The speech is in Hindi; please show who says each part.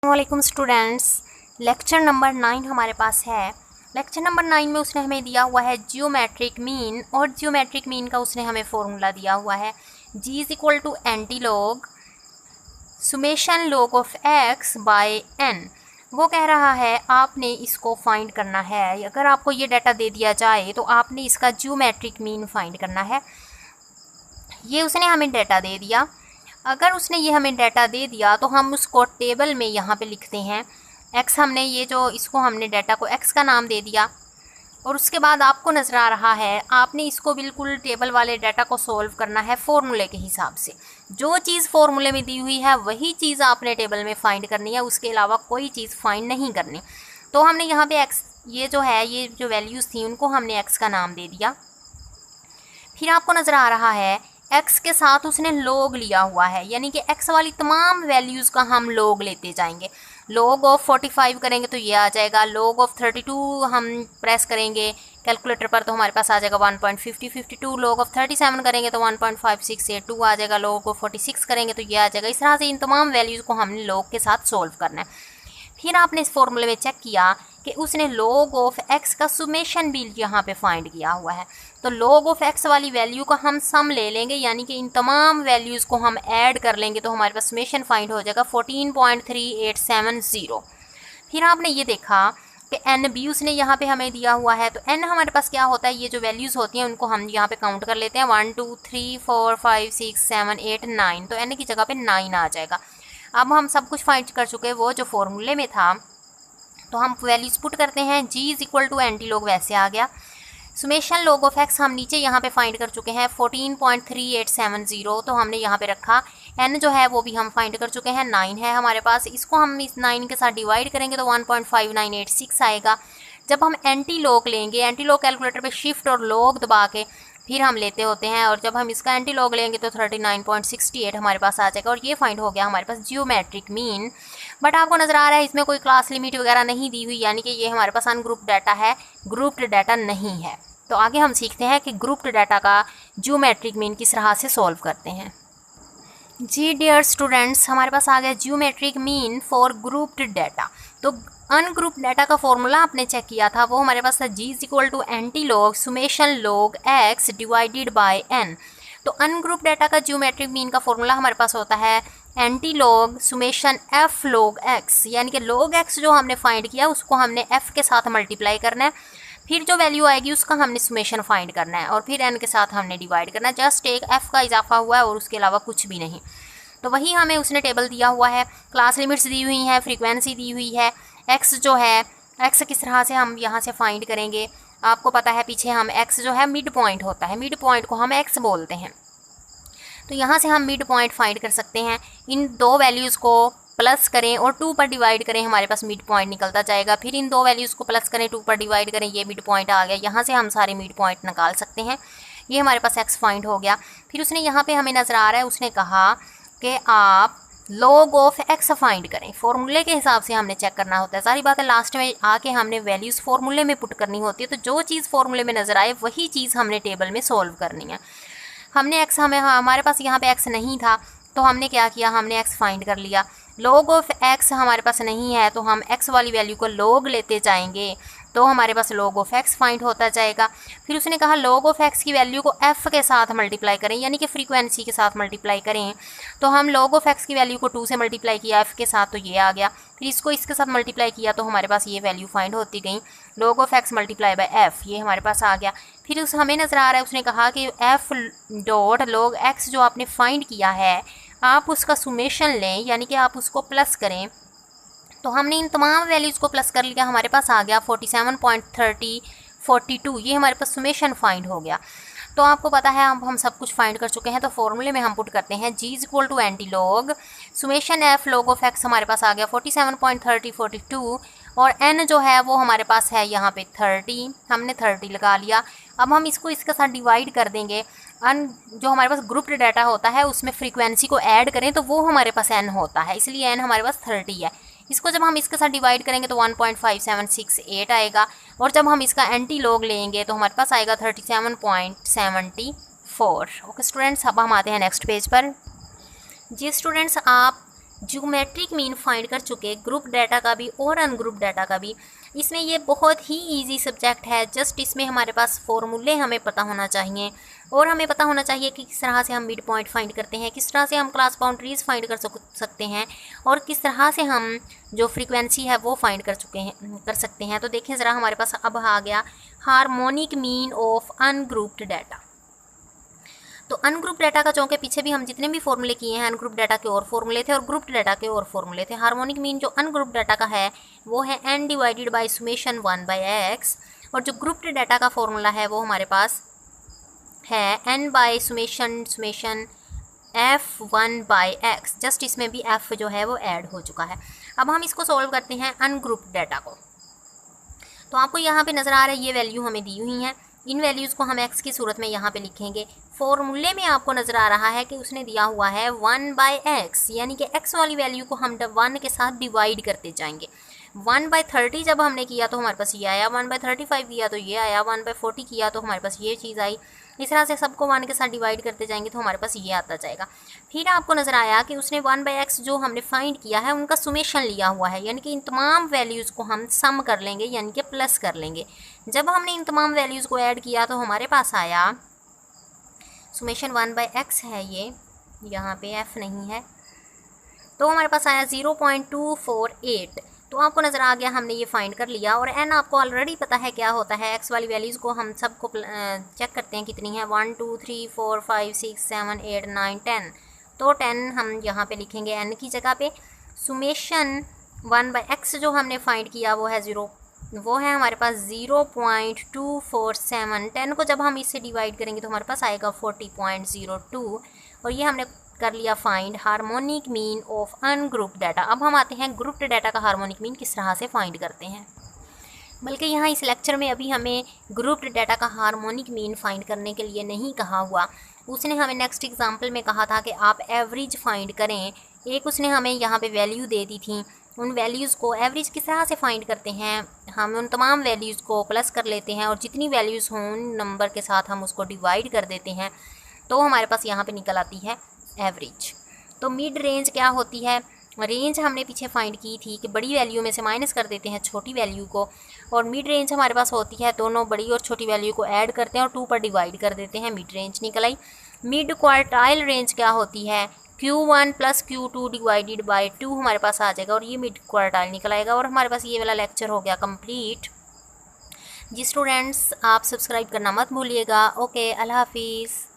Speaker 1: वालेकुम स्टूडेंट्स। लेक्चर नंबर 9 हमारे पास है। लेक्चर नंबर 9 में उसने हमें दिया हुआ है जियोमेट्रिक मीन, और जियोमेट्रिक मीन का उसने हमें फॉर्मूला दिया हुआ है G is equal to antilog summation log of X by N. वो कह रहा है आपने इसको फाइंड करना है। अगर आपको ये डाटा दे दिया जाए तो आपने इसका जियोमेट्रिक मीन फाइंड करना है। ये उसने हमें डाटा दे दिया। अगर उसने ये हमें डाटा दे दिया तो हम उसको टेबल में यहाँ पे लिखते हैं एक्स। हमने ये जो इसको हमने डाटा को एक्स का नाम दे दिया, और उसके बाद आपको नज़र आ रहा है आपने इसको बिल्कुल टेबल वाले डाटा को सॉल्व करना है फॉर्मूले के हिसाब से। जो चीज़ फॉर्मूले में दी हुई है वही चीज़ आपने टेबल में फाइंड करनी है, उसके अलावा कोई चीज़ फाइंड नहीं करनी। तो हमने यहाँ पे एक्स, ये जो है, ये जो वैल्यूज़ थी उनको हमने एक्स का नाम दे दिया। फिर आपको नज़र आ रहा है x के साथ उसने log लिया हुआ है, यानी कि x वाली तमाम वैल्यूज़ का हम log लेते जाएंगे। log ऑफ 45 करेंगे तो ये आ जाएगा, log ऑफ 32 हम प्रेस करेंगे कैलकुलेटर पर तो हमारे पास आ जाएगा 1.5052। log ऑफ 37 करेंगे तो 1.5682 आ जाएगा। log ऑफ 46 करेंगे तो ये आ जाएगा। इस तरह से इन तमाम वैल्यूज़ को हमने log के साथ सोल्व करना है। फिर आपने इस फॉर्मूले में चेक किया कि उसने log ऑफ x का सुमेशन भी यहाँ पे फाइंड किया हुआ है। तो log ऑफ x वाली वैल्यू का हम सम ले लेंगे, यानी कि इन तमाम वैल्यूज़ को हम ऐड कर लेंगे तो हमारे पास सुमेशन फाइंड हो जाएगा 14.3870। फिर आपने ये देखा कि n भी उसने यहाँ पे हमें दिया हुआ है। तो n हमारे पास क्या होता है, ये जो वैल्यूज़ होती हैं उनको हम यहाँ पे काउंट कर लेते हैं 1 2 3 4 5 6 7 8 9। तो n की जगह पे 9 आ जाएगा। अब हम सब कुछ फाइंड कर चुके हैं वो जो फॉर्मूले में था, तो हम वैल्यूज पुट करते हैं। g is equal to antilog वैसे आ गया। सुमेशन लॉग ऑफ x हम नीचे यहाँ पे फाइंड कर चुके हैं 14.3870, तो हमने यहाँ पे रखा। n जो है वो भी हम फाइंड कर चुके हैं, 9 है हमारे पास। इसको हम इस 9 के साथ डिवाइड करेंगे तो 1.5986 आएगा। जब हम एंटी लॉग लेंगे, एंटी लॉग कैलकुलेटर पे शिफ्ट और लॉग दबा के फिर हम लेते होते हैं, और जब हम इसका एंटी लॉग लेंगे तो 39.68 हमारे पास आ जाएगा। और ये फाइंड हो गया हमारे पास जियोमेट्रिक मीन। बट आपको नज़र आ रहा है इसमें कोई क्लास लिमिट वगैरह नहीं दी हुई, यानी कि ये हमारे पास अनग्रुप्ड डाटा है, ग्रुप्ड डाटा नहीं है। तो आगे हम सीखते हैं कि ग्रुप्ड डाटा का जियोमेट्रिक मीन किस तरह से सॉल्व करते हैं। जी डियर स्टूडेंट्स, हमारे पास आ गया geometric mean for grouped data. तो अनग्रुप डाटा का फॉर्मूला आपने चेक किया था, वो हमारे पास था g is equal to antilog summation log x divided by n। तो अनग्रुप डाटा का जियोमेट्रिक मीन का फॉर्मूला हमारे पास होता है antilog summation f log x, यानी कि लॉग x जो हमने फाइंड किया उसको हमने f के साथ मल्टीप्लाई करना है। फिर जो वैल्यू आएगी उसका हमने सुमेशन फाइंड करना है, और फिर n के साथ हमने डिवाइड करना है। जस्ट एक f का इजाफा हुआ है और उसके अलावा कुछ भी नहीं। तो वही हमें उसने टेबल दिया हुआ है, क्लास लिमिट्स दी हुई हैं, फ्रीक्वेंसी दी हुई है। x जो है, x किस तरह से हम यहाँ से फाइंड करेंगे, आपको पता है पीछे हम x जो है मिड पॉइंट होता है, मिड पॉइंट को हम x बोलते हैं। तो यहाँ से हम मिड पॉइंट फाइंड कर सकते हैं। इन दो वैल्यूज़ को प्लस करें और 2 पर डिवाइड करें, हमारे पास मिड पॉइंट निकलता जाएगा। फिर इन दो वैल्यूज़ को प्लस करें, 2 पर डिवाइड करें, ये मिड पॉइंट आ गया। यहाँ से हम सारे मिड पॉइंट निकाल सकते हैं। ये हमारे पास x फाइंड हो गया। फिर उसने यहाँ पे हमें नज़र आ रहा है, उसने कहा कि आप log ऑफ x फाइंड करें। फॉर्मूले के हिसाब से हमने चेक करना होता है। सारी बातें लास्ट में आके हमने वैल्यूज़ फॉर्मूले में पुट करनी होती है। तो जो चीज़ फॉर्मूले में नज़र आए वही चीज़ हमने टेबल में सॉल्व करनी है। हमने x, हमारे पास यहाँ पे x नहीं था तो हमने क्या किया, हमने x फाइंड कर लिया। log ऑफ x हमारे पास नहीं है तो हम x वाली वैल्यू को log लेते जाएंगे, तो हमारे पास log ऑफ x फाइंड होता जाएगा। फिर उसने कहा log ऑफ x की वैल्यू को f के साथ मल्टीप्लाई करें, यानी कि फ्रीक्वेंसी के साथ मल्टीप्लाई करें। तो हम log ऑफ x की वैल्यू को 2 से मल्टीप्लाई किया f के साथ, तो ये आ गया। फिर इसको इसके साथ मल्टीप्लाई किया तो हमारे पास ये वैल्यू फाइंड होती गई। log of x multiply by f, ये हमारे पास आ गया। फिर हमें नज़र आ रहा है, उसने कहा कि f डॉट log x जो आपने फाइंड किया है आप उसका सुमेशन लें, यानी कि आप उसको प्लस करें। तो हमने इन तमाम वैल्यूज़ को प्लस कर लिया, हमारे पास आ गया 47.3042। ये हमारे पास सुमेशन फाइंड हो गया। तो आपको पता है अब हम सब कुछ फाइंड कर चुके हैं। तो फॉर्मूले में हम पुट करते हैं g is equal to antilog summation f log of x, हमारे पास आ गया 47.3042, और n जो है वो हमारे पास है यहाँ पे 30, हमने 30 लगा लिया। अब हम इसको इसके साथ डिवाइड कर देंगे। जो हमारे पास ग्रुप्ड डाटा होता है उसमें फ्रीक्वेंसी को ऐड करें तो वो हमारे पास n होता है, इसलिए n हमारे पास 30 है। इसको जब हम इसके साथ डिवाइड करेंगे तो 1.5768 आएगा, और जब हम इसका एंटी लॉग लेंगे तो हमारे पास आएगा 37.74। ओके स्टूडेंट्स, अब हम आते हैं नेक्स्ट पेज पर। जी स्टूडेंट्स, आप ज्योमेट्रिक मीन फाइंड कर चुके, ग्रुप डाटा का भी और अनग्रुप डाटा का भी। इसमें ये बहुत ही इजी सब्जेक्ट है, जस्ट इसमें हमारे पास फॉर्मूले हमें पता होना चाहिए और हमें पता होना चाहिए कि किस तरह से हम मिड पॉइंट फाइंड करते हैं, किस तरह से हम क्लास बाउंड्रीज फाइंड कर सकते हैं और किस तरह से हम जो फ्रीक्वेंसी है वो फाइंड कर सकते हैं। तो देखें ज़रा, हमारे पास अब आ गया harmonic mean of ungrouped data. तो अनग्रुप डाटा का चौके पीछे भी हम जितने भी फॉर्मूले किए हैं, अनग्रुप डाटा के और फॉर्मूले थे और ग्रुप्ड डाटा के और फॉर्मूले थे। हार्मोनिक मीन जो अनग्रुप डाटा का है वो है n divided by summation 1/x, और जो ग्रुप्ड डाटा का फॉर्मूला है वो हमारे पास है n by summation f1/x। Just इसमें भी f जो है वो ऐड हो चुका है। अब हम इसको सॉल्व करते हैं अनग्रुप डाटा को। तो आपको यहाँ पे नज़र आ रहा है ये वैल्यू हमें दी हुई हैं, इन वैल्यूज़ को हम x की सूरत में यहाँ पे लिखेंगे। फॉर्मूले में आपको नज़र आ रहा है कि उसने दिया हुआ है 1/x, यानी कि x वाली वैल्यू को हम 1 के साथ डिवाइड करते जाएंगे। 1/30 जब हमने किया तो हमारे पास ये आया, 1/35 किया तो ये आया, 1/40 किया तो हमारे पास ये चीज़ आई। इस तरह से सबको 1 के साथ डिवाइड करते जाएंगे तो हमारे पास ये आता जाएगा। फिर आपको नज़र आया कि उसने 1/x जो हमने फाइंड किया है उनका सुमेशन लिया हुआ है, यानी कि इन तमाम वैल्यूज़ को हम सम कर लेंगे, यानी कि प्लस कर लेंगे। जब हमने इन तमाम वैल्यूज़ को ऐड किया तो हमारे पास आया सुमेशन 1/x है, ये यहाँ पे f नहीं है, तो हमारे पास आया 0.248। तो आपको नज़र आ गया हमने ये फाइंड कर लिया। और n आपको ऑलरेडी पता है क्या होता है, x वाली वैल्यूज़ को हम सबको चेक करते हैं कितनी है, 1 2 3 4 5 6 7 8 9 10। तो 10 हम यहाँ पे लिखेंगे n की जगह पे। सुमेशन 1/x जो हमने फाइंड किया वो है हमारे पास 0.247। 10 को जब हम इससे डिवाइड करेंगे तो हमारे पास आएगा 40.02, और ये हमने कर लिया find harmonic mean of ungrouped data. अब हम आते हैं ग्रुप्ड डाटा का हार्मोनिक मीन किस तरह से फाइंड करते हैं। बल्कि यहाँ इस लेक्चर में अभी हमें ग्रुप्ड डाटा का हार्मोनिक मीन फाइंड करने के लिए नहीं कहा हुआ, उसने हमें नेक्स्ट एग्जाम्पल में कहा था कि आप एवरेज फाइंड करें। एक उसने हमें यहाँ पे वैल्यू दे दी थी, उन वैल्यूज़ को एवरेज किस तरह से फाइंड करते हैं, हम उन तमाम वैल्यूज़ को प्लस कर लेते हैं और जितनी वैल्यूज़ हों उन नंबर के साथ हम उसको डिवाइड कर देते हैं, तो हमारे पास यहाँ पे निकल आती है एवरेज। तो मिड रेंज क्या होती है, रेंज हमने पीछे फाइंड की थी कि बड़ी वैल्यू में से माइनस कर देते हैं छोटी वैल्यू को, और मिड रेंज हमारे पास होती है दोनों बड़ी और छोटी वैल्यू को ऐड करते हैं और 2 पर डिवाइड कर देते हैं, मिड रेंज निकल आई। मिड क्वार्टाइल रेंज क्या होती है, Q1 + Q2 डिवाइडेड बाई 2 हमारे पास आ जाएगा और ये मिड क्वार्टाइल निकल आएगा। और हमारे पास ये वाला लेक्चर हो गया कंप्लीट। जी स्टूडेंट्स, आप सब्सक्राइब करना मत भूलिएगा। ओके, अल्लाह हाफिज़।